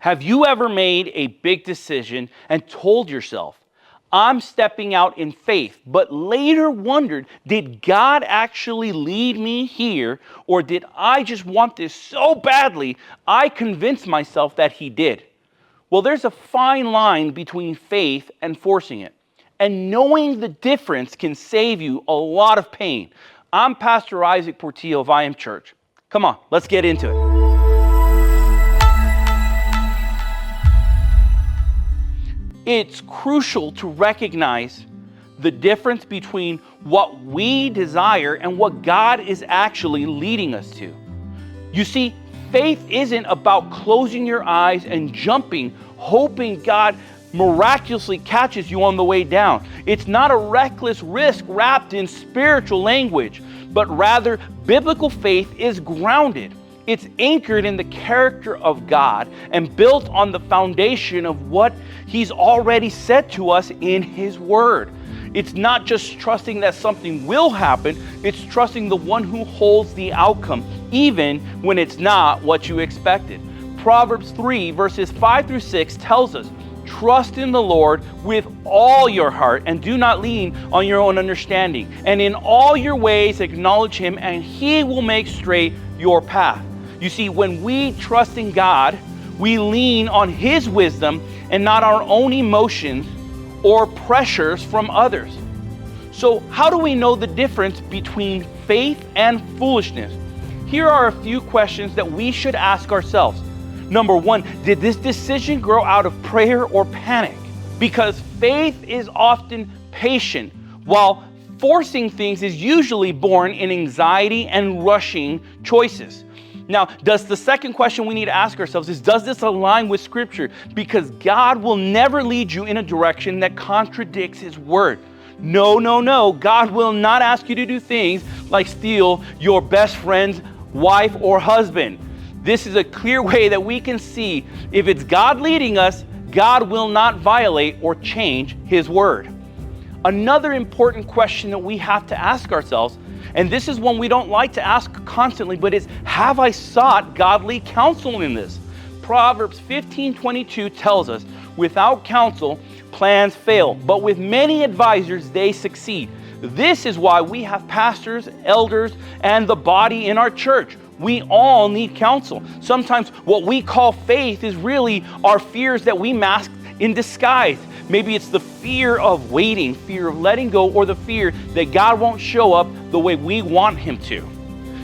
Have you ever made a big decision and told yourself, I'm stepping out in faith, but later wondered, did God actually lead me here, or did I just want this so badly, I convinced myself that He did? Well, there's a fine line between faith and forcing it. And knowing the difference can save you a lot of pain. I'm Pastor Isaac Portillo of I Am Church. Come on, let's get into it. It's crucial to recognize the difference between what we desire and what God is actually leading us to. You see, faith isn't about closing your eyes and jumping, hoping God miraculously catches you on the way down. It's not a reckless risk wrapped in spiritual language, but rather biblical faith is grounded. It's anchored in the character of God and built on the foundation of what He's already said to us in His Word. It's not just trusting that something will happen, it's trusting the one who holds the outcome, even when it's not what you expected. Proverbs 3 verses 5 through 6 tells us, trust in the Lord with all your heart and do not lean on your own understanding. And in all your ways acknowledge Him and He will make straight your path. You see, when we trust in God, we lean on His wisdom and not our own emotions or pressures from others. So how do we know the difference between faith and foolishness? Here are a few questions that we should ask ourselves. Number one, did this decision grow out of prayer or panic? Because faith is often patient, while forcing things is usually born in anxiety and rushing choices. Now, the second question we need to ask ourselves is, does this align with Scripture? Because God will never lead you in a direction that contradicts His Word. No. God will not ask you to do things like steal your best friend's wife or husband. This is a clear way that we can see if it's God leading us, God will not violate or change His Word. Another important question that we have to ask ourselves, and this is one we don't like to ask constantly, but is, have I sought godly counsel in this? Proverbs 15:22 tells us, without counsel, plans fail, but with many advisors, they succeed. This is why we have pastors, elders, and the body in our church. We all need counsel. Sometimes what we call faith is really our fears that we mask in disguise. Maybe it's the fear of waiting, fear of letting go, or the fear that God won't show up the way we want Him to.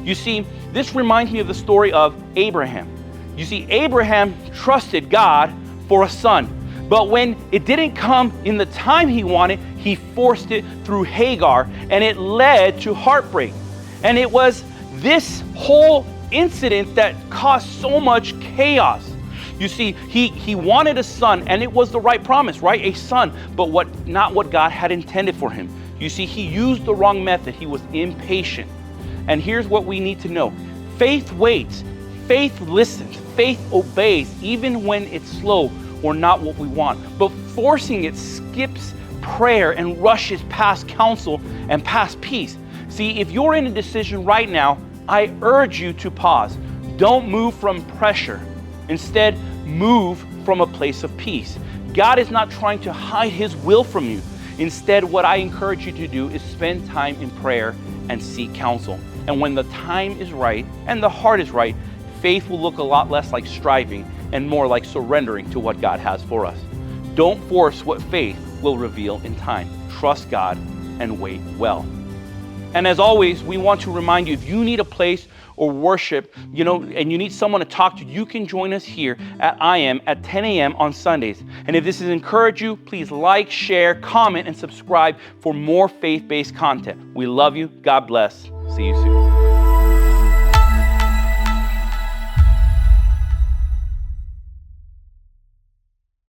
You see, this reminds me of the story of Abraham. You see, Abraham trusted God for a son, but when it didn't come in the time he wanted, he forced it through Hagar, and it led to heartbreak. And it was this whole incident that caused so much chaos. You see, he wanted a son, and it was the right promise, right? A son, but not what God had intended for him. You see, he used the wrong method. He was impatient. And here's what we need to know. Faith waits. Faith listens. Faith obeys, even when it's slow or not what we want. But forcing it skips prayer and rushes past counsel and past peace. See, if you're in a decision right now, I urge you to pause. Don't move from pressure. Instead, move from a place of peace. God is not trying to hide His will from you. Instead, what I encourage you to do is spend time in prayer and seek counsel. And when the time is right and the heart is right, faith will look a lot less like striving and more like surrendering to what God has for us. Don't force what faith will reveal in time. Trust God and wait well. And as always, we want to remind you, if you need a place or worship, and you need someone to talk to, you can join us here at I Am at 10 a.m. on Sundays. And if this has encouraged you, please like, share, comment, and subscribe for more faith-based content. We love you. God bless. See you soon.